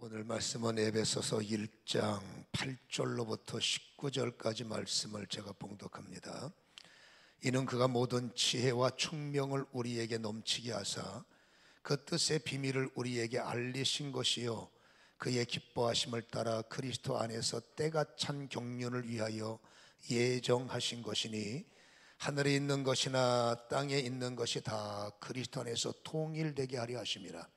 오늘 말씀은 에베소서 1장 8절로부터 19절까지 말씀을 제가 봉독합니다. 이는 그가 모든 지혜와 총명을 우리에게 넘치게 하사 그 뜻의 비밀을 우리에게 알리신 것이요 그의 기뻐하심을 따라 그리스도 안에서 때가 찬 경륜을 위하여 예정하신 것이니 하늘에 있는 것이나 땅에 있는 것이 다 그리스도 안에서 통일되게 하려 하심이라.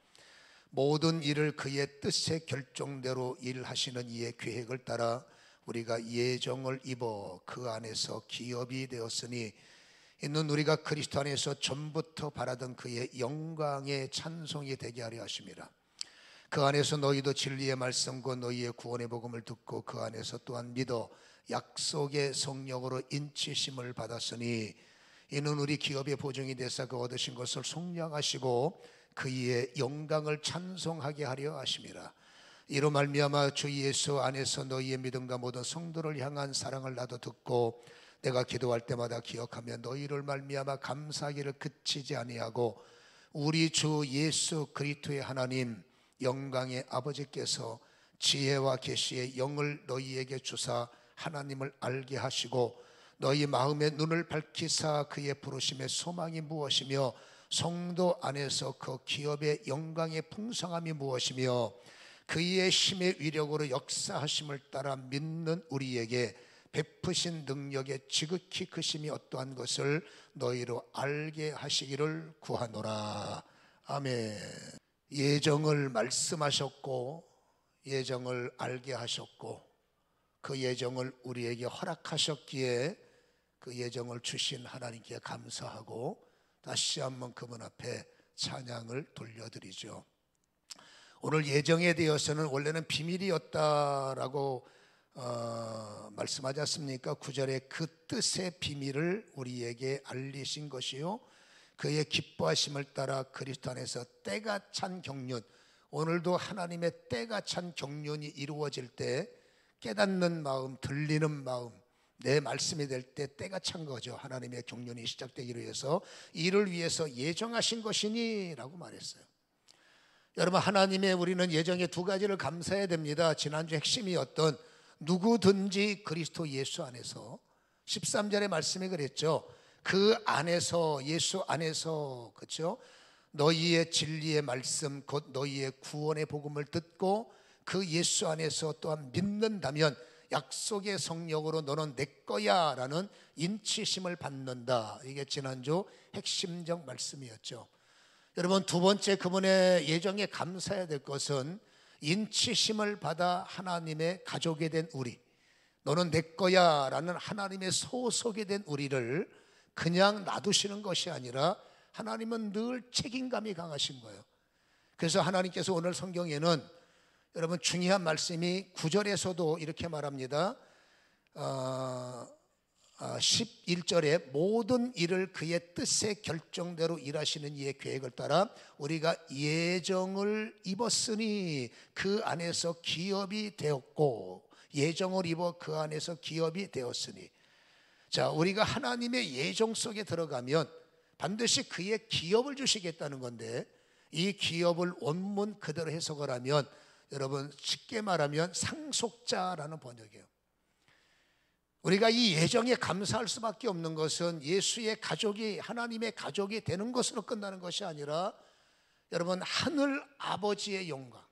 모든 일을 그의 뜻의 결정대로 일하시는 이의 계획을 따라 우리가 예정을 입어 그 안에서 기업이 되었으니 이는 우리가 그리스도 안에서 전부터 바라던 그의 영광의 찬송이 되게 하려 하심이라. 그 안에서 너희도 진리의 말씀과 너희의 구원의 복음을 듣고 그 안에서 또한 믿어 약속의 성령으로 인치심을 받았으니 이는 우리 기업의 보증이 되사 그 얻으신 것을 속량하시고 그의 영광을 찬송하게 하려 하심이라. 이로 말미암아 주 예수 안에서 너희의 믿음과 모든 성도를 향한 사랑을 나도 듣고 내가 기도할 때마다 기억하며 너희를 말미암아 감사하기를 그치지 아니하고 우리 주 예수 그리스도의 하나님 영광의 아버지께서 지혜와 계시의 영을 너희에게 주사 하나님을 알게 하시고 너희 마음의 눈을 밝히사 그의 부르심의 소망이 무엇이며 성도 안에서 그 기업의 영광의 풍성함이 무엇이며 그의 힘의 위력으로 역사하심을 따라 믿는 우리에게 베푸신 능력의 지극히 크심이 어떠한 것을 너희로 알게 하시기를 구하노라. 아멘. 예정을 말씀하셨고 예정을 알게 하셨고 그 예정을 우리에게 허락하셨기에 그 예정을 주신 하나님께 감사하고 다시 한번 그분 앞에 찬양을 돌려드리죠. 오늘 예정에 대해서는 원래는 비밀이었다라고 말씀하지 않습니까? 9절에 그 뜻의 비밀을 우리에게 알리신 것이요 그의 기뻐하심을 따라 그리스도 안에서 때가 찬 경륜. 오늘도 하나님의 때가 찬 경륜이 이루어질 때 깨닫는 마음, 들리는 마음, 내 말씀이 될 때 때가 찬 거죠. 하나님의 경륜이 시작되기로 해서 이를 위해서 예정하신 것이니 라고 말했어요. 여러분, 하나님의 우리는 예정의 두 가지를 감사해야 됩니다. 지난주 핵심이었던 누구든지 그리스도 예수 안에서 13절의 말씀이 그랬죠. 그 안에서, 예수 안에서, 그렇죠? 너희의 진리의 말씀 곧 너희의 구원의 복음을 듣고 그 예수 안에서 또한 믿는다면 약속의 성령으로 너는 내 거야 라는 인치심을 받는다. 이게 지난주 핵심적 말씀이었죠. 여러분, 두 번째 그분의 예정에 감사해야 될 것은 인치심을 받아 하나님의 가족이 된 우리, 너는 내 거야 라는 하나님의 소속이 된 우리를 그냥 놔두시는 것이 아니라 하나님은 늘 책임감이 강하신 거예요. 그래서 하나님께서 오늘 성경에는 여러분 중요한 말씀이 9절에서도 이렇게 말합니다. 11절에 모든 일을 그의 뜻의 결정대로 일하시는 이의 계획을 따라 우리가 예정을 입었으니 그 안에서 기업이 되었고, 예정을 입어 그 안에서 기업이 되었으니. 자, 우리가 하나님의 예정 속에 들어가면 반드시 그의 기업을 주시겠다는 건데, 이 기업을 원문 그대로 해석을 하면 여러분 쉽게 말하면 상속자라는 번역이에요. 우리가 이 예정에 감사할 수밖에 없는 것은 예수의 가족이 하나님의 가족이 되는 것으로 끝나는 것이 아니라 여러분 하늘 아버지의 영광,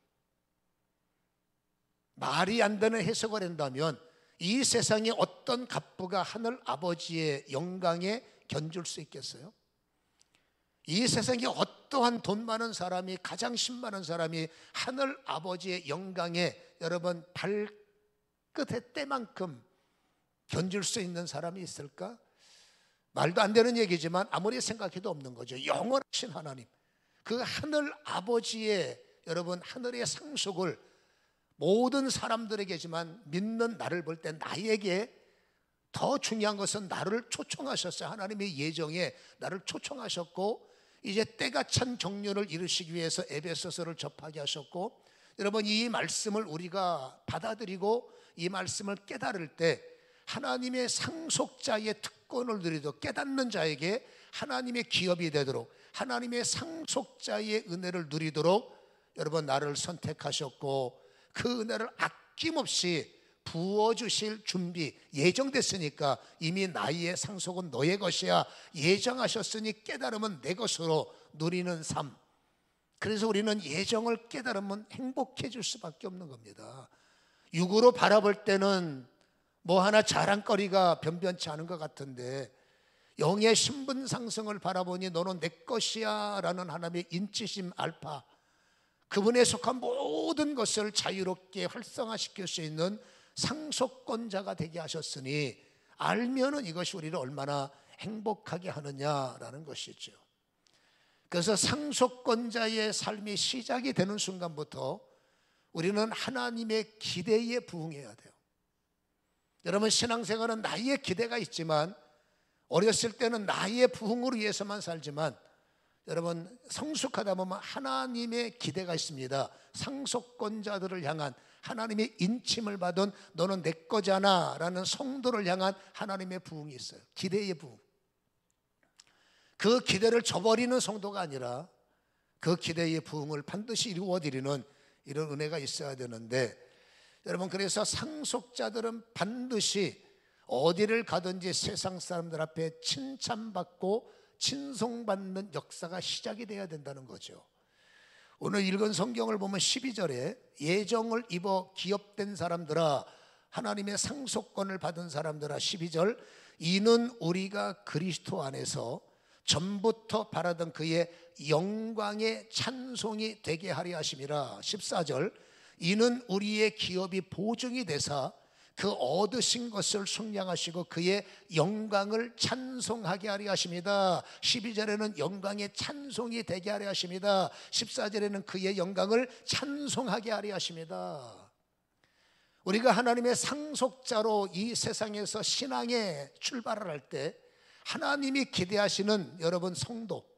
말이 안 되는 해석을 한다면 이 세상에 어떤 갑부가 하늘 아버지의 영광에 견줄 수 있겠어요? 이 세상에 어떠한 돈 많은 사람이, 가장 심 많은 사람이 하늘 아버지의 영광에 여러분 발끝의 때만큼 견줄 수 있는 사람이 있을까? 말도 안 되는 얘기지만 아무리 생각해도 없는 거죠. 영원하신 하나님, 그 하늘 아버지의 여러분 하늘의 상속을 모든 사람들에게지만 믿는 나를 볼 때 나에게 더 중요한 것은 나를 초청하셨어요. 하나님의 예정에 나를 초청하셨고 이제 때가 찬 경륜을 이루시기 위해서 에베소서를 접하게 하셨고, 여러분 이 말씀을 우리가 받아들이고 이 말씀을 깨달을 때 하나님의 상속자의 특권을 누리도록, 깨닫는 자에게 하나님의 기업이 되도록, 하나님의 상속자의 은혜를 누리도록 여러분 나를 선택하셨고 그 은혜를 아낌없이 부어주실 준비 예정됐으니까 이미 나의 상속은 너의 것이야 예정하셨으니 깨달으면 내 것으로 누리는 삶. 그래서 우리는 예정을 깨달으면 행복해질 수밖에 없는 겁니다. 육으로 바라볼 때는 뭐 하나 자랑거리가 변변치 않은 것 같은데 영의 신분 상승을 바라보니 너는 내 것이야 라는 하나님의 인치심 알파, 그분에 속한 모든 것을 자유롭게 활성화시킬 수 있는 상속권자가 되게 하셨으니 알면은 이것이 우리를 얼마나 행복하게 하느냐라는 것이죠. 그래서 상속권자의 삶이 시작이 되는 순간부터 우리는 하나님의 기대에 부응해야 돼요. 여러분, 신앙생활은 나의 기대가 있지만 어렸을 때는 나의 부흥을 위해서만 살지만 여러분, 성숙하다 보면 하나님의 기대가 있습니다. 상속권자들을 향한 하나님의 인침을 받은 너는 내 거잖아 라는 성도를 향한 하나님의 부흥이 있어요. 기대의 부흥. 그 기대를 저버리는 성도가 아니라 그 기대의 부흥을 반드시 이루어드리는 이런 은혜가 있어야 되는데, 여러분, 그래서 상속자들은 반드시 어디를 가든지 세상 사람들 앞에 칭찬받고 칭송받는 역사가 시작이 돼야 된다는 거죠. 오늘 읽은 성경을 보면 12절에 예정을 입어 기업된 사람들아, 하나님의 상속권을 받은 사람들아, 12절, 이는 우리가 그리스도 안에서 전부터 바라던 그의 영광의 찬송이 되게 하려 하심이라. 14절, 이는 우리의 기업이 보증이 되사 그 얻으신 것을 속량하시고 그의 영광을 찬송하게 하려 하십니다. 12절에는 영광의 찬송이 되게 하려 하십니다. 14절에는 그의 영광을 찬송하게 하려 하십니다. 우리가 하나님의 상속자로 이 세상에서 신앙에 출발을 할 때 하나님이 기대하시는 여러분 성도,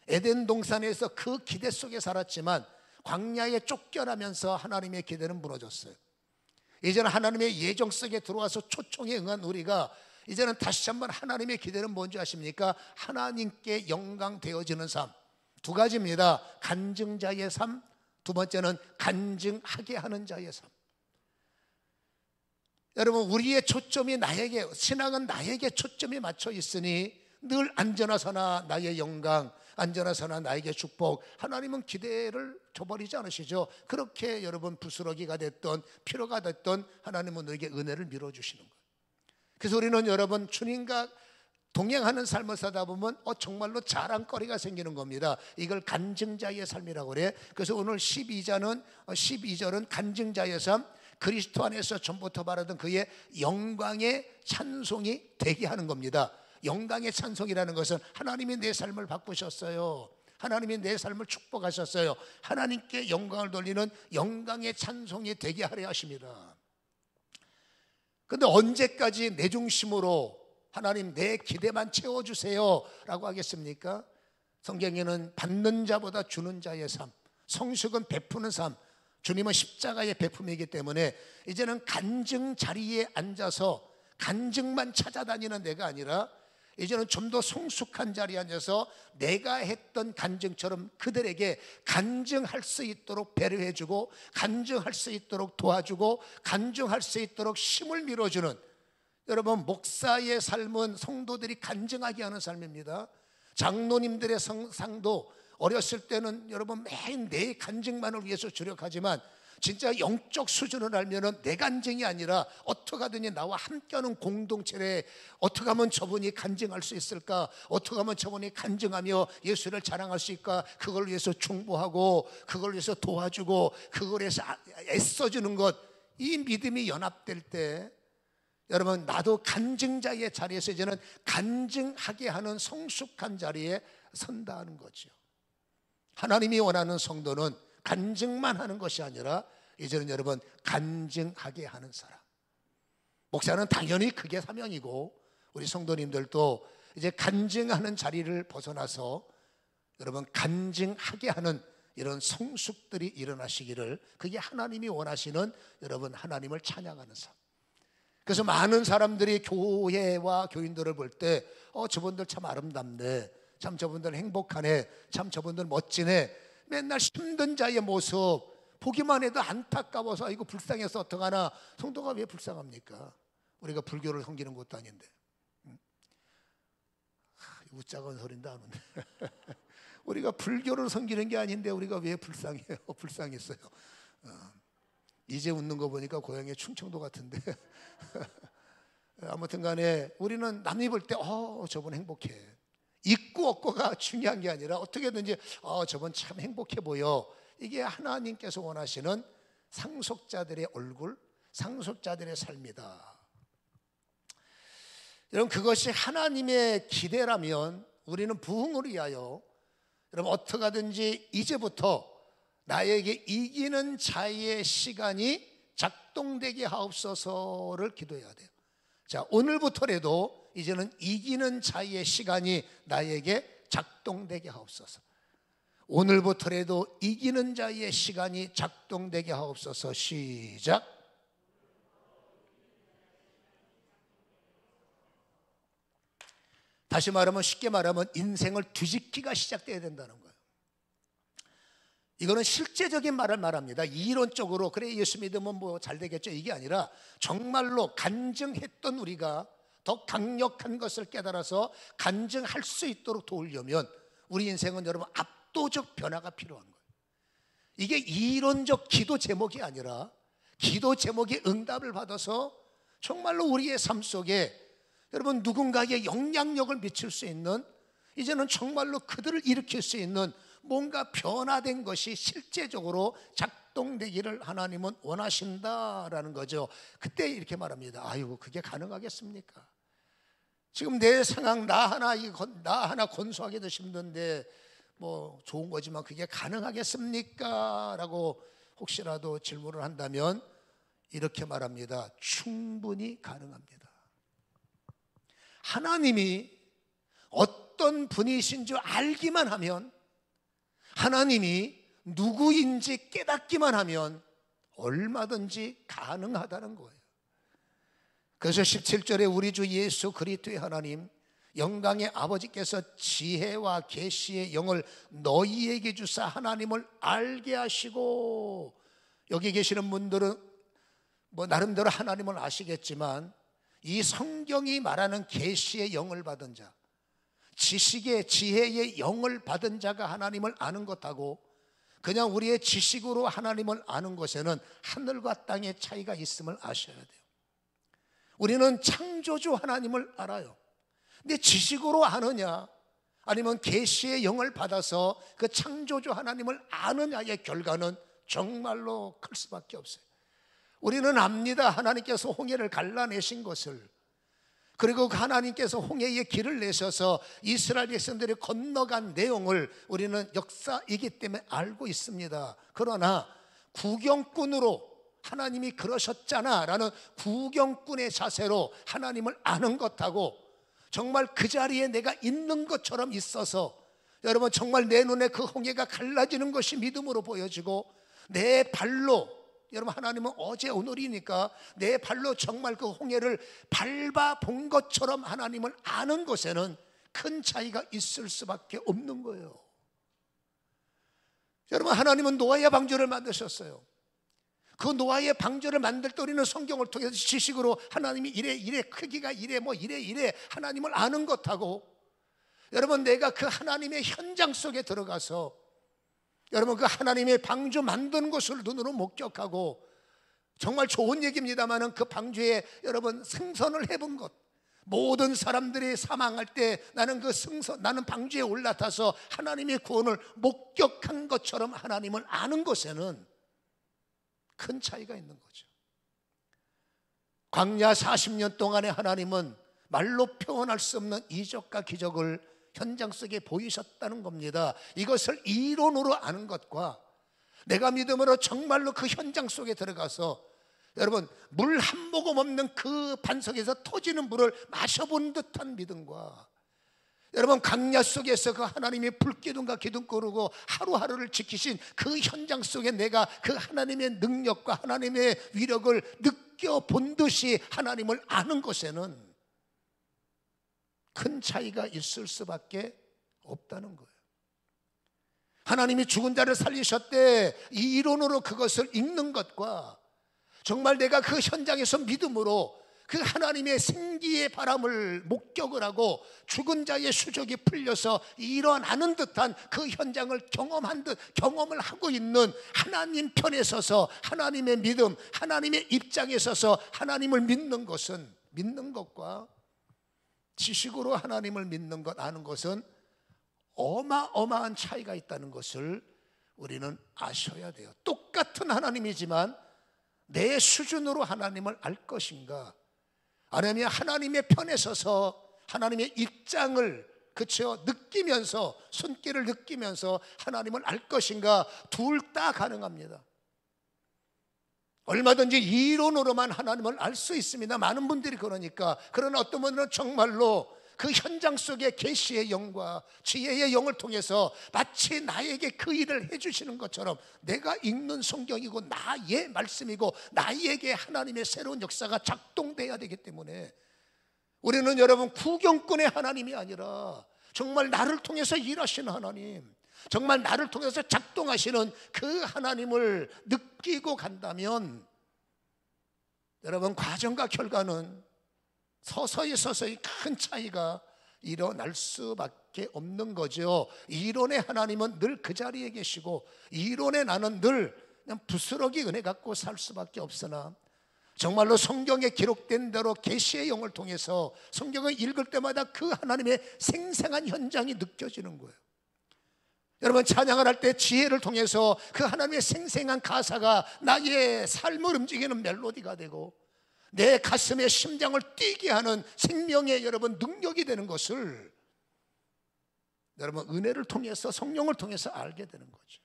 에덴 동산에서 그 기대 속에 살았지만 광야에 쫓겨나면서 하나님의 기대는 무너졌어요. 이제는 하나님의 예정 속에 들어와서 초청에 응한 우리가 이제는 다시 한번 하나님의 기대는 뭔지 아십니까? 하나님께 영광 되어지는 삶. 두 가지입니다. 간증자의 삶, 두 번째는 간증하게 하는 자의 삶. 여러분, 우리의 초점이 나에게, 신앙은 나에게 초점이 맞춰 있으니 늘 안전하서나 나의 영광, 안전하서나 나에게 축복, 하나님은 기대를 저버리지 않으시죠. 그렇게 여러분 부스러기가 됐던 피로가 됐던 하나님은 너에게 은혜를 밀어주시는 거예요. 그래서 우리는 여러분 주님과 동행하는 삶을 살다 보면 정말로 자랑거리가 생기는 겁니다. 이걸 간증자의 삶이라고 그래. 그래서 오늘 12절은 간증자의 삶, 그리스도 안에서 전부터 바라던 그의 영광의 찬송이 되게 하는 겁니다. 영광의 찬송이라는 것은 하나님이 내 삶을 바꾸셨어요. 하나님이 내 삶을 축복하셨어요. 하나님께 영광을 돌리는 영광의 찬송이 되게 하려 하십니다. 그런데 언제까지 내 중심으로 하나님 내 기대만 채워주세요 라고 하겠습니까? 성경에는 받는 자보다 주는 자의 삶, 성숙은 베푸는 삶, 주님은 십자가의 베품이기 때문에 이제는 간증 자리에 앉아서 간증만 찾아다니는 내가 아니라 이제는 좀 더 성숙한 자리에 앉아서 내가 했던 간증처럼 그들에게 간증할 수 있도록 배려해주고, 간증할 수 있도록 도와주고, 간증할 수 있도록 힘을 밀어주는, 여러분, 목사의 삶은 성도들이 간증하게 하는 삶입니다. 장로님들의 상도 어렸을 때는 여러분 매일 내 간증만을 위해서 주력하지만 진짜 영적 수준을 알면은 내 간증이 아니라 어떻게 하든지 나와 함께하는 공동체에 어떻게 하면 저분이 간증할 수 있을까? 어떻게 하면 저분이 간증하며 예수를 자랑할 수 있을까? 그걸 위해서 중보하고 그걸 위해서 도와주고 그걸 위해서 애써주는 것, 이 믿음이 연합될 때 여러분 나도 간증자의 자리에서 이제는 간증하게 하는 성숙한 자리에 선다는 거죠. 하나님이 원하는 성도는 간증만 하는 것이 아니라 이제는 여러분 간증하게 하는 사람. 목사는 당연히 그게 사명이고 우리 성도님들도 이제 간증하는 자리를 벗어나서 여러분 간증하게 하는 이런 성숙들이 일어나시기를, 그게 하나님이 원하시는 여러분 하나님을 찬양하는 삶. 그래서 많은 사람들이 교회와 교인들을 볼 때 저분들 참 아름답네, 참 저분들 행복하네, 참 저분들 멋지네, 맨날 힘든 자의 모습, 보기만 해도 안타까워서 이거 불쌍해서 어떡하나. 성도가 왜 불쌍합니까? 우리가 불교를 섬기는 것도 아닌데. 웃작은 소린도 안 오네. 우리가 불교를 섬기는 게 아닌데 우리가 왜 불쌍해요? 불쌍했어요. 이제 웃는 거 보니까 고향이 충청도 같은데. 아무튼 간에 우리는 남이 볼 때 저분 행복해. 있고 없고가 중요한 게 아니라 어떻게든지 저분 참 행복해 보여. 이게 하나님께서 원하시는 상속자들의 얼굴, 상속자들의 삶이다. 여러분, 그것이 하나님의 기대라면 우리는 부흥을 위하여 여러분 어떻게 하든지 이제부터 나에게 이기는 자의 시간이 작동되게 하옵소서를 기도해야 돼요. 자, 오늘부터라도 이제는 이기는 자의 시간이 나에게 작동되게 하옵소서. 오늘부터라도 이기는 자의 시간이 작동되게 하옵소서. 시작. 다시 말하면, 쉽게 말하면 인생을 뒤집기가 시작돼야 된다는 거예요. 이거는 실제적인 말을 말합니다. 이론적으로 그래 예수 믿으면 뭐 잘 되겠죠, 이게 아니라 정말로 간증했던 우리가 더 강력한 것을 깨달아서 간증할 수 있도록 도우려면 우리 인생은 여러분 압도적 변화가 필요한 거예요. 이게 이론적 기도 제목이 아니라 기도 제목의 응답을 받아서 정말로 우리의 삶 속에 여러분 누군가에게 영향력을 미칠 수 있는, 이제는 정말로 그들을 일으킬 수 있는 뭔가 변화된 것이 실제적으로 작동되기를 하나님은 원하신다라는 거죠. 그때 이렇게 말합니다. 아이고, 그게 가능하겠습니까? 지금 내 상황 나 하나 건소하기도 힘든데 뭐 좋은 거지만 그게 가능하겠습니까? 라고 혹시라도 질문을 한다면 이렇게 말합니다. 충분히 가능합니다. 하나님이 어떤 분이신 줄 알기만 하면, 하나님이 누구인지 깨닫기만 하면 얼마든지 가능하다는 거예요. 그래서 17절에 우리 주 예수 그리스도의 하나님 영광의 아버지께서 지혜와 계시의 영을 너희에게 주사 하나님을 알게 하시고, 여기 계시는 분들은 뭐 나름대로 하나님을 아시겠지만 이 성경이 말하는 계시의 영을 받은 자, 지식의 지혜의 영을 받은 자가 하나님을 아는 것하고 그냥 우리의 지식으로 하나님을 아는 것에는 하늘과 땅의 차이가 있음을 아셔야 돼요. 우리는 창조주 하나님을 알아요. 근데 지식으로 아느냐 아니면 계시의 영을 받아서 그 창조주 하나님을 아느냐의 결과는 정말로 클 수밖에 없어요. 우리는 압니다. 하나님께서 홍해를 갈라내신 것을, 그리고 하나님께서 홍해의 길을 내셔서 이스라엘 백성들이 건너간 내용을 우리는 역사이기 때문에 알고 있습니다. 그러나 구경꾼으로 하나님이 그러셨잖아 라는 구경꾼의 자세로 하나님을 아는 것하고 정말 그 자리에 내가 있는 것처럼 있어서 여러분 정말 내 눈에 그 홍해가 갈라지는 것이 믿음으로 보여지고 내 발로, 여러분 하나님은 어제 오늘이니까 내 발로 정말 그 홍해를 밟아본 것처럼 하나님을 아는 것에는 큰 차이가 있을 수밖에 없는 거예요. 여러분, 하나님은 노아의 방주를 만드셨어요. 그 노아의 방주를 만들 때 우리는 성경을 통해서 지식으로 하나님이 이래 크기가 이래 하나님을 아는 것하고, 여러분 내가 그 하나님의 현장 속에 들어가서 여러분 그 하나님의 방주 만드는 것을 눈으로 목격하고, 정말 좋은 얘기입니다만은 그 방주에 여러분 승선을 해본 것, 모든 사람들이 사망할 때 나는 나는 방주에 올라타서 하나님의 구원을 목격한 것처럼 하나님을 아는 것에는 큰 차이가 있는 거죠. 광야 40년 동안에 하나님은 말로 표현할 수 없는 이적과 기적을 현장 속에 보이셨다는 겁니다. 이것을 이론으로 아는 것과 내가 믿음으로 정말로 그 현장 속에 들어가서 여러분 물 한 모금 없는 그 반석에서 터지는 물을 마셔본 듯한 믿음과, 여러분 광야 속에서 그 하나님의 불기둥과 기둥 꾸르고 하루하루를 지키신 그 현장 속에 내가 그 하나님의 능력과 하나님의 위력을 느껴본 듯이 하나님을 아는 것에는 큰 차이가 있을 수밖에 없다는 거예요. 하나님이 죽은 자를 살리셨대, 이 이론으로 그것을 읽는 것과 정말 내가 그 현장에서 믿음으로 그 하나님의 생기의 바람을 목격을 하고 죽은 자의 수족이 풀려서 일어나는 듯한 그 현장을 경험을 하고 있는 하나님 편에 서서 하나님의 믿음, 하나님의 입장에 서서 하나님을 믿는 것은, 믿는 것과 지식으로 하나님을 믿는 것, 아는 것은 어마어마한 차이가 있다는 것을 우리는 아셔야 돼요. 똑같은 하나님이지만 내 수준으로 하나님을 알 것인가, 아니면 하나님의 편에 서서 하나님의 입장을 느끼면서, 손길을 느끼면서 하나님을 알 것인가, 둘 다 가능합니다. 얼마든지 이론으로만 하나님을 알 수 있습니다. 많은 분들이 그러니까. 그러나 어떤 분들은 정말로 그 현장 속에 계시의 영과 지혜의 영을 통해서 마치 나에게 그 일을 해주시는 것처럼 내가 읽는 성경이고 나의 말씀이고 나에게 하나님의 새로운 역사가 작동돼야 되기 때문에 우리는 여러분 구경꾼의 하나님이 아니라 정말 나를 통해서 일하시는 하나님, 정말 나를 통해서 작동하시는 그 하나님을 느끼고 간다면 여러분 과정과 결과는 서서히 큰 차이가 일어날 수밖에 없는 거죠. 이론의 하나님은 늘 그 자리에 계시고 이론의 나는 늘 그냥 부스러기 은혜 갖고 살 수밖에 없으나 정말로 성경에 기록된 대로 계시의 영을 통해서 성경을 읽을 때마다 그 하나님의 생생한 현장이 느껴지는 거예요. 여러분 찬양을 할 때 지혜를 통해서 그 하나님의 생생한 가사가 나의 삶을 움직이는 멜로디가 되고 내 가슴에 심장을 뛰게 하는 생명의 여러분 능력이 되는 것을 여러분 은혜를 통해서, 성령을 통해서 알게 되는 거죠.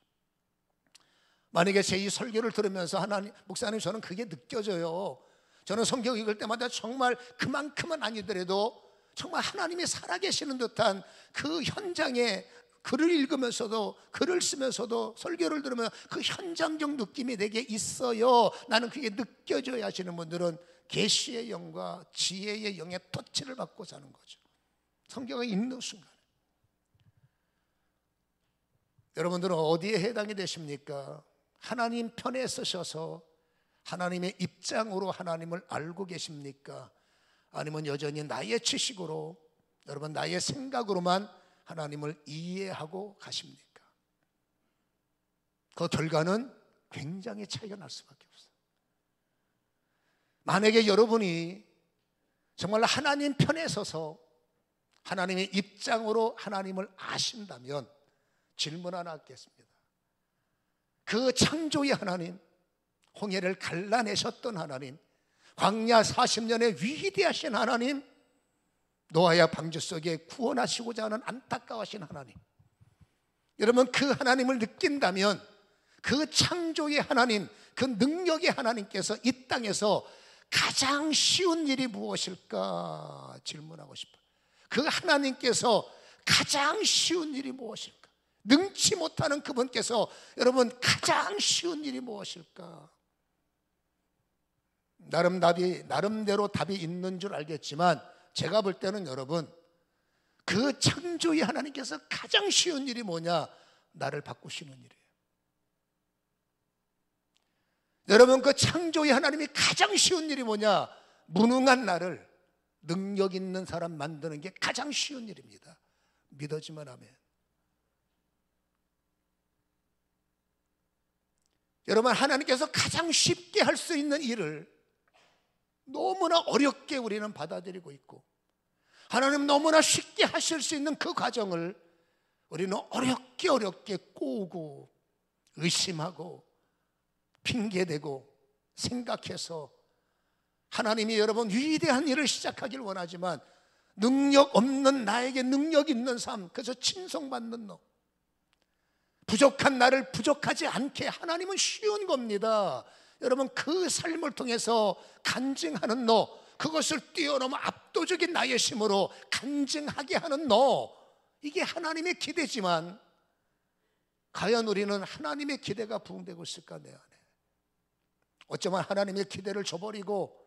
만약에 제 이 설교를 들으면서 목사님 저는 그게 느껴져요, 저는 성경 읽을 때마다 정말 그만큼은 아니더라도 정말 하나님이 살아계시는 듯한 그 현장에 글을 읽으면서도, 글을 쓰면서도, 설교를 들으면 그 현장적 느낌이 내게 있어요, 나는 그게 느껴져야 하시는 분들은 계시의 영과 지혜의 영의 터치를 받고 사는 거죠. 성경을 읽는 순간 여러분들은 어디에 해당이 되십니까? 하나님 편에 서셔서 하나님의 입장으로 하나님을 알고 계십니까? 아니면 여전히 나의 지식으로, 여러분 나의 생각으로만 하나님을 이해하고 가십니까? 그 결과는 굉장히 차이가 날 수밖에 없어요. 만약에 여러분이 정말 하나님 편에 서서 하나님의 입장으로 하나님을 아신다면 질문 하나 하겠습니다. 그 창조의 하나님, 홍해를 갈라내셨던 하나님, 광야 40년의 위대하신 하나님, 노아의 방주 속에 구원하시고자 하는 안타까워하신 하나님, 여러분 그 하나님을 느낀다면 그 창조의 하나님, 그 능력의 하나님께서 이 땅에서 가장 쉬운 일이 무엇일까 질문하고 싶어요. 그 하나님께서 가장 쉬운 일이 무엇일까? 능치 못하는 그분께서 여러분 가장 쉬운 일이 무엇일까? 나름대로 답이 있는 줄 알겠지만 제가 볼 때는 여러분 그 창조의 하나님께서 가장 쉬운 일이 뭐냐? 나를 바꾸시는 일이에요. 여러분 그 창조의 하나님이 가장 쉬운 일이 뭐냐? 무능한 나를 능력 있는 사람 만드는 게 가장 쉬운 일입니다. 믿어지만 하면. 여러분 하나님께서 가장 쉽게 할 수 있는 일을 너무나 어렵게 우리는 받아들이고 있고, 하나님 너무나 쉽게 하실 수 있는 그 과정을 우리는 어렵게 꼬우고 의심하고 핑계대고 생각해서 하나님이 여러분 위대한 일을 시작하길 원하지만 능력 없는 나에게 능력 있는 삶, 그래서 칭송받는 너, 부족한 나를 부족하지 않게 하나님은 쉬운 겁니다. 여러분 그 삶을 통해서 간증하는 너, 그것을 뛰어넘어 압도적인 나의 힘으로 간증하게 하는 너, 이게 하나님의 기대지만 과연 우리는 하나님의 기대가 부응되고 있을까? 내 안에 어쩌면 하나님의 기대를 저버리고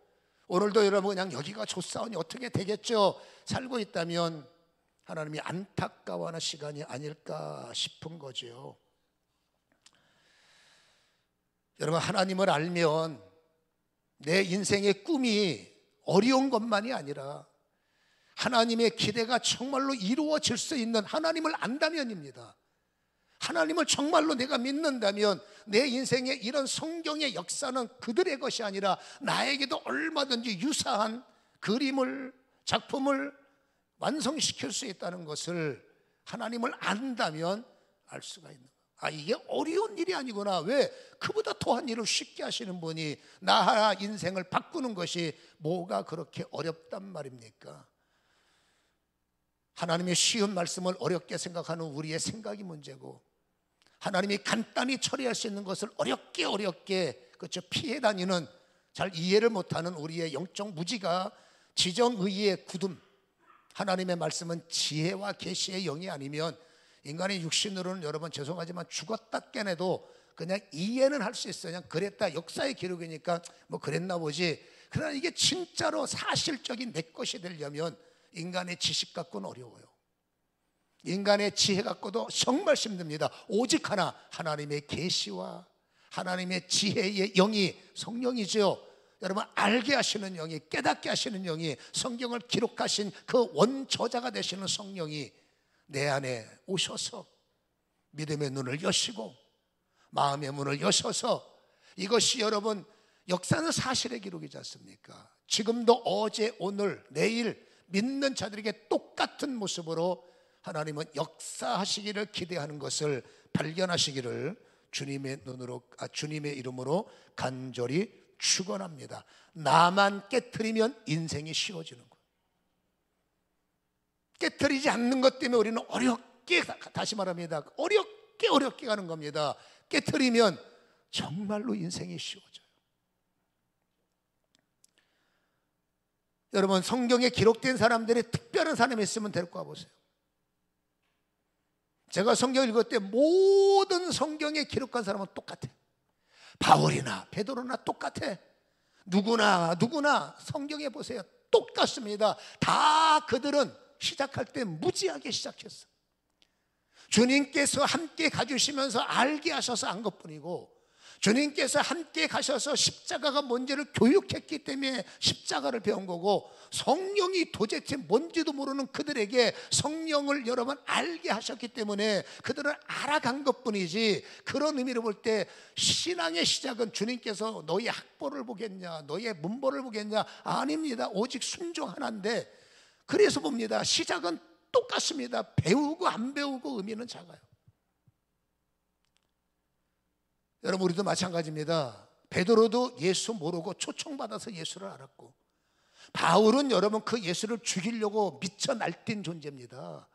오늘도 여러분 그냥 여기가 좋사오니 어떻게 되겠죠? 살고 있다면 하나님이 안타까워하는 시간이 아닐까 싶은 거죠. 여러분, 하나님을 알면 내 인생의 꿈이 어려운 것만이 아니라 하나님의 기대가 정말로 이루어질 수 있는, 하나님을 안다면입니다. 하나님을 정말로 내가 믿는다면 내 인생의 이런 성경의 역사는 그들의 것이 아니라 나에게도 얼마든지 유사한 그림을, 작품을 완성시킬 수 있다는 것을 하나님을 안다면 알 수가 있는 거예요. 이게 어려운 일이 아니구나. 왜? 그보다 더한 일을 쉽게 하시는 분이 나 인생을 바꾸는 것이 뭐가 그렇게 어렵단 말입니까? 하나님의 쉬운 말씀을 어렵게 생각하는 우리의 생각이 문제고, 하나님이 간단히 처리할 수 있는 것을 어렵게 그렇죠, 피해 다니는, 잘 이해를 못하는 우리의 영적 무지가 지정의의 굳음, 하나님의 말씀은 지혜와 계시의 영이 아니면 인간의 육신으로는 여러분 죄송하지만 죽었다 깨내도 그냥 이해는 할 수 있어요. 그냥 그랬다, 역사의 기록이니까 뭐 그랬나 보지. 그러나 이게 진짜로 사실적인 내 것이 되려면 인간의 지식 갖고는 어려워요. 인간의 지혜 갖고도 정말 힘듭니다. 오직 하나, 하나님의 계시와 하나님의 지혜의 영이, 성령이죠. 여러분, 알게 하시는 영이, 깨닫게 하시는 영이, 성경을 기록하신 그 원저자가 되시는 성령이 내 안에 오셔서 믿음의 눈을 여시고 마음의 문을 여셔서, 이것이 여러분 역사는 사실의 기록이지 않습니까? 지금도 어제 오늘 내일 믿는 자들에게 똑같은 모습으로 하나님은 역사하시기를 기대하는 것을 발견하시기를 주님의 주님의 이름으로 간절히 축원합니다. 나만 깨트리면 인생이 쉬워지는 거예요. 깨트리지 않는 것 때문에 우리는 어렵게, 다시 말합니다, 어렵게 가는 겁니다. 깨트리면 정말로 인생이 쉬워져요. 여러분, 성경에 기록된 사람들이 특별한 사람이 있으면 데리고 와보세요. 제가 성경을 읽을 때 모든 성경에 기록한 사람은 똑같아요. 바울이나 베드로나 똑같아. 누구나 성경에 보세요. 똑같습니다. 다 그들은 시작할 때 무지하게 시작했어. 주님께서 함께 가주시면서 알게 하셔서 안 것뿐이고, 주님께서 함께 가셔서 십자가가 뭔지를 교육했기 때문에 십자가를 배운 거고, 성령이 도대체 뭔지도 모르는 그들에게 성령을 여러분 알게 하셨기 때문에 그들은 알아간 것뿐이지, 그런 의미로 볼 때 신앙의 시작은 주님께서 너희 학보를 보겠냐, 너희의 문보를 보겠냐, 아닙니다. 오직 순종 하나인데, 그래서 봅니다. 시작은 똑같습니다. 배우고 안 배우고 의미는 작아요. 여러분, 우리도 마찬가지입니다. 베드로도 예수 모르고 초청받아서 예수를 알았고, 바울은 여러분 그 예수를 죽이려고 미쳐 날뛴 존재입니다.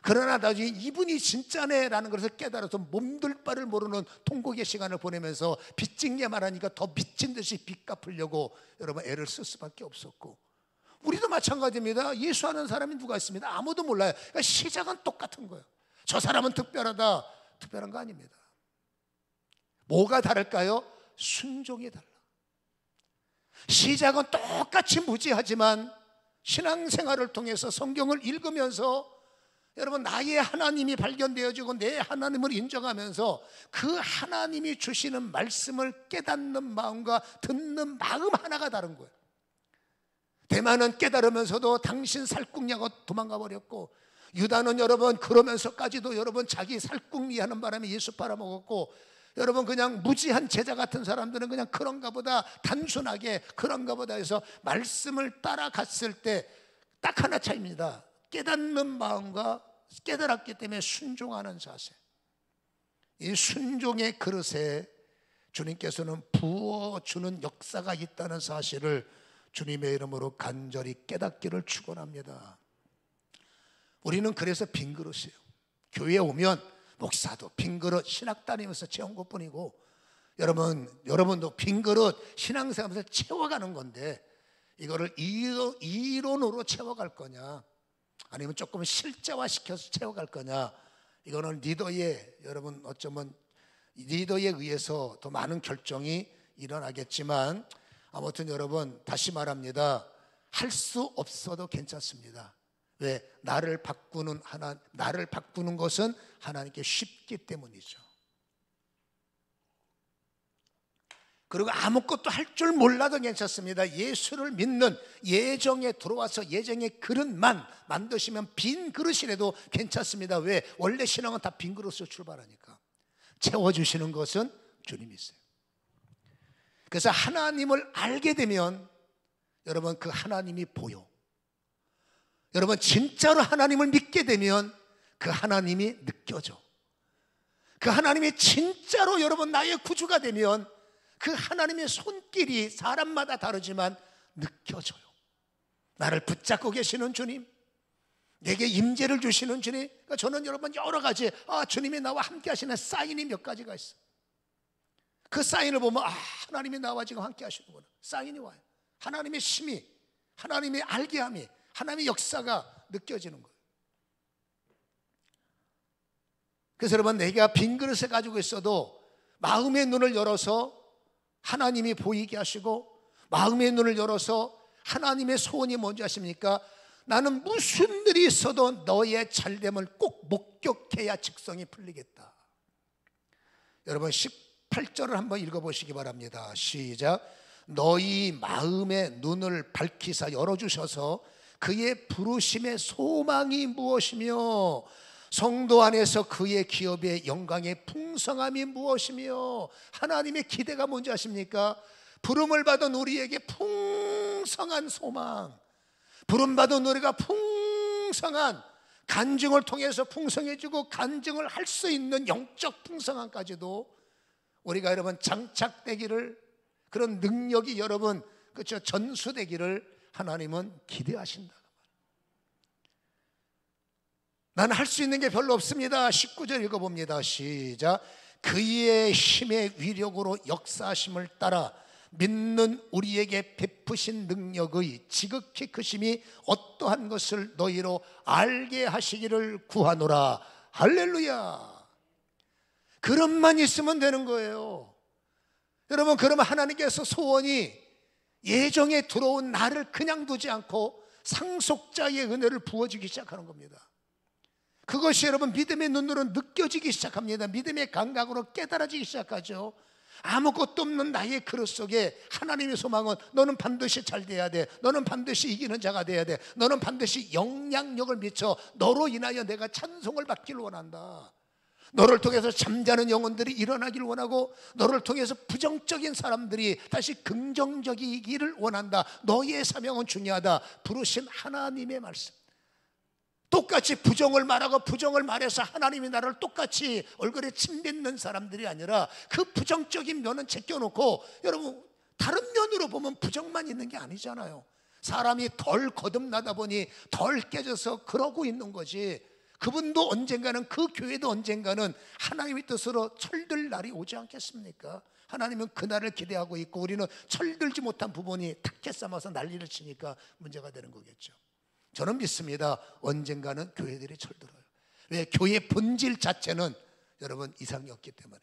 그러나 나중에 이분이 진짜네라는 것을 깨달아서 몸둘 바를 모르는 통곡의 시간을 보내면서 빚진 말하니까 더 미친 듯이 빚 갚으려고 여러분 애를 쓸 수밖에 없었고, 우리도 마찬가지입니다. 예수하는 사람이 누가 있습니다? 아무도 몰라요. 그러니까 시작은 똑같은 거예요. 저 사람은 특별하다, 특별한 거 아닙니다. 뭐가 다를까요? 순종이 달라. 시작은 똑같이 무지하지만 신앙생활을 통해서 성경을 읽으면서 여러분 나의 하나님이 발견되어지고 내 하나님을 인정하면서 그 하나님이 주시는 말씀을 깨닫는 마음과 듣는 마음 하나가 다른 거예요. 대만은 깨달으면서도 당신 살궁냐고 도망가 버렸고, 유다는 여러분 그러면서까지도 여러분 자기 살궁리하는 바람에 예수 팔아먹었고, 여러분 그냥 무지한 제자 같은 사람들은 그냥 그런가 보다, 단순하게 그런가 보다 해서 말씀을 따라갔을 때 딱 하나 차이입니다. 깨닫는 마음과 깨달았기 때문에 순종하는 자세. 이 순종의 그릇에 주님께서는 부어주는 역사가 있다는 사실을 주님의 이름으로 간절히 깨닫기를 축원합니다. 우리는 그래서 빈 그릇이에요. 교회에 오면 목사도 빈 그릇 신학 다니면서 채운 것뿐이고, 여러분도 빈 그릇 신앙생활에서 채워가는 건데, 이거를 이론으로 채워갈 거냐, 아니면 조금 실제화시켜서 채워갈 거냐, 이거는 리더의, 여러분 어쩌면 리더에 의해서 더 많은 결정이 일어나겠지만, 아무튼 여러분 다시 말합니다. 할 수 없어도 괜찮습니다. 왜? 나를 바꾸는 것은 하나님께 쉽기 때문이죠. 그리고 아무것도 할 줄 몰라도 괜찮습니다. 예수를 믿는 예정에 들어와서 예정의 그릇만 만드시면 빈 그릇이라도 괜찮습니다. 왜? 원래 신앙은 다 빈 그릇으로 출발하니까. 채워주시는 것은 주님이세요. 그래서 하나님을 알게 되면 여러분 그 하나님이 보여. 여러분 진짜로 하나님을 믿게 되면 그 하나님이 느껴져. 그 하나님이 진짜로 여러분 나의 구주가 되면 그 하나님의 손길이 사람마다 다르지만 느껴져요. 나를 붙잡고 계시는 주님, 내게 임재를 주시는 주님. 그러니까 저는 여러분 여러 가지 주님이 나와 함께 하시는 사인이 몇 가지가 있어요. 그 사인을 보면 하나님이 나와 지금 함께 하시는구나. 사인이 와요. 하나님의 심이, 하나님의 알게함이, 하나님의 역사가 느껴지는 거예요. 그래서 여러분 내가 빈 그릇을 가지고 있어도 마음의 눈을 열어서 하나님이 보이게 하시고, 마음의 눈을 열어서 하나님의 소원이 뭔지 아십니까? 나는 무슨 일이 있어도 너의 잘됨을 꼭 목격해야 직성이 풀리겠다. 여러분 18절을 한번 읽어보시기 바랍니다. 시작. 너희 마음의 눈을 밝히사 열어주셔서 그의 부르심의 소망이 무엇이며 성도 안에서 그의 기업의 영광의 풍성함이 무엇이며, 하나님의 기대가 뭔지 아십니까? 부름을 받은 우리에게 풍성한 소망, 부름받은 우리가 풍성한 간증을 통해서 풍성해지고 간증을 할 수 있는 영적 풍성함까지도 우리가 여러분 장착되기를, 그런 능력이 여러분 그렇죠 전수되기를 하나님은 기대하신다. 나는 할 수 있는 게 별로 없습니다. 19절 읽어봅니다. 시작. 그의 힘의 위력으로 역사하심을 따라 믿는 우리에게 베푸신 능력의 지극히 크심이 어떠한 것을 너희로 알게 하시기를 구하노라. 할렐루야. 그릇만 있으면 되는 거예요. 여러분, 그러면 하나님께서 소원이 예정에 들어온 나를 그냥 두지 않고 상속자의 은혜를 부어주기 시작하는 겁니다. 그것이 여러분 믿음의 눈으로 느껴지기 시작합니다. 믿음의 감각으로 깨달아지기 시작하죠. 아무것도 없는 나의 그릇 속에 하나님의 소망은 너는 반드시 잘 돼야 돼. 너는 반드시 이기는 자가 돼야 돼. 너는 반드시 영향력을 미쳐 너로 인하여 내가 찬송을 받기를 원한다. 너를 통해서 잠자는 영혼들이 일어나기를 원하고, 너를 통해서 부정적인 사람들이 다시 긍정적이기를 원한다. 너의 사명은 중요하다. 부르신 하나님의 말씀. 똑같이 부정을 말하고 부정을 말해서 하나님이 나를 똑같이 얼굴에 침 뱉는 사람들이 아니라 그 부정적인 면은 제껴놓고, 여러분 다른 면으로 보면 부정만 있는 게 아니잖아요. 사람이 덜 거듭나다 보니 덜 깨져서 그러고 있는 거지. 그분도 언젠가는, 그 교회도 언젠가는 하나님의 뜻으로 철들 날이 오지 않겠습니까? 하나님은 그날을 기대하고 있고, 우리는 철들지 못한 부분이 탁해 쌓아서 난리를 치니까 문제가 되는 거겠죠. 저는 믿습니다. 언젠가는 교회들이 철들어요. 왜? 교회 본질 자체는 여러분 이상이 없기 때문에,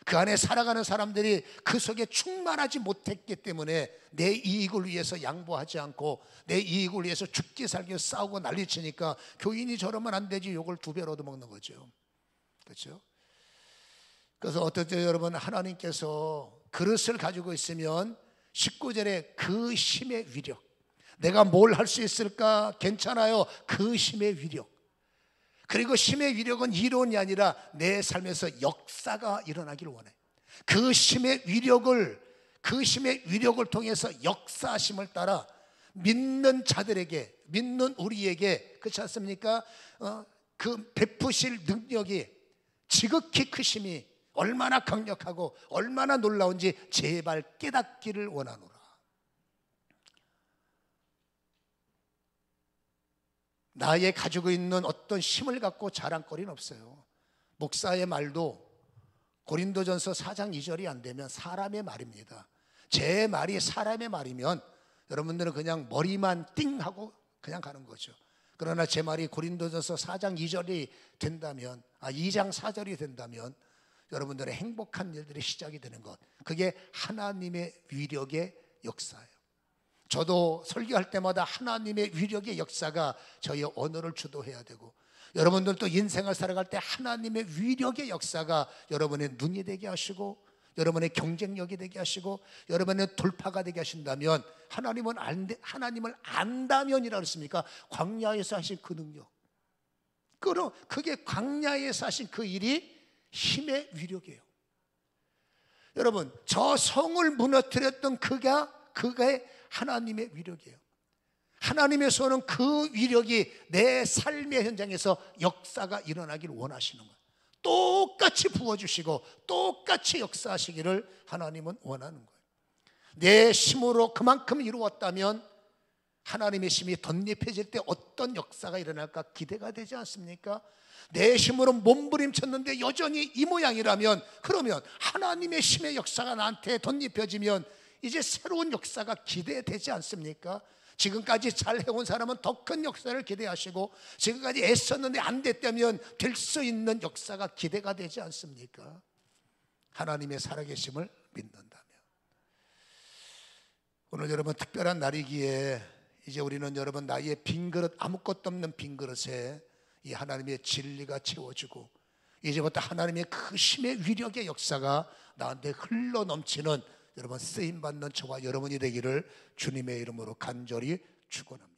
그 안에 살아가는 사람들이 그 속에 충만하지 못했기 때문에 내 이익을 위해서 양보하지 않고 내 이익을 위해서 죽기 살기 싸우고 난리치니까 교인이 저러면 안 되지 욕을 2배로 얻어먹는 거죠. 그렇죠? 그래서 어떨 때 여러분 하나님께서 그릇을 가지고 있으면 19절에 그 힘의 위력, 내가 뭘 할 수 있을까? 괜찮아요. 그 힘의 위력. 그리고 힘의 위력은 이론이 아니라 내 삶에서 역사가 일어나기를 원해. 그 힘의 위력을 통해서 역사하심을 따라 믿는 자들에게, 믿는 우리에게, 그렇지 않습니까? 그 베푸실 능력이 지극히 크심이 얼마나 강력하고 얼마나 놀라운지 제발 깨닫기를 원하노라. 나의 가지고 있는 어떤 힘을 갖고 자랑거리는 없어요. 목사의 말도 고린도전서 4장 2절이 안 되면 사람의 말입니다. 제 말이 사람의 말이면 여러분들은 그냥 머리만 띵 하고 그냥 가는 거죠. 그러나 제 말이 고린도전서 4장 2절이 된다면, 2장 4절이 된다면 여러분들의 행복한 일들이 시작이 되는 것, 그게 하나님의 위력의 역사예요. 저도 설교할 때마다 하나님의 위력의 역사가 저희 언어를 주도해야 되고, 여러분들도 인생을 살아갈 때 하나님의 위력의 역사가 여러분의 눈이 되게 하시고 여러분의 경쟁력이 되게 하시고 여러분의 돌파가 되게 하신다면 하나님을 안다면이라고 했습니까? 광야에서 하신 그 능력, 그게 광야에서 하신 그 일이 힘의 위력이에요. 여러분, 저 성을 무너뜨렸던 그가 하나님의 위력이에요. 하나님의 손은 그 위력이 내 삶의 현장에서 역사가 일어나길 원하시는 거예요. 똑같이 부어주시고 똑같이 역사하시기를 하나님은 원하는 거예요. 내 힘으로 그만큼 이루었다면 하나님의 힘이 덧입혀질 때 어떤 역사가 일어날까 기대가 되지 않습니까? 내 힘으로 몸부림쳤는데 여전히 이 모양이라면, 그러면 하나님의 힘의 역사가 나한테 덧입혀지면 이제 새로운 역사가 기대되지 않습니까? 지금까지 잘 해온 사람은 더 큰 역사를 기대하시고, 지금까지 애썼는데 안 됐다면 될 수 있는 역사가 기대가 되지 않습니까? 하나님의 살아계심을 믿는다면. 오늘 여러분 특별한 날이기에 이제 우리는 여러분 나의 빈 그릇, 아무것도 없는 빈 그릇에 이 하나님의 진리가 채워지고 이제부터 하나님의 그 힘의 위력의 역사가 나한테 흘러 넘치는 여러분 쓰임받는 저와 여러분이 되기를 주님의 이름으로 간절히 축원합니다.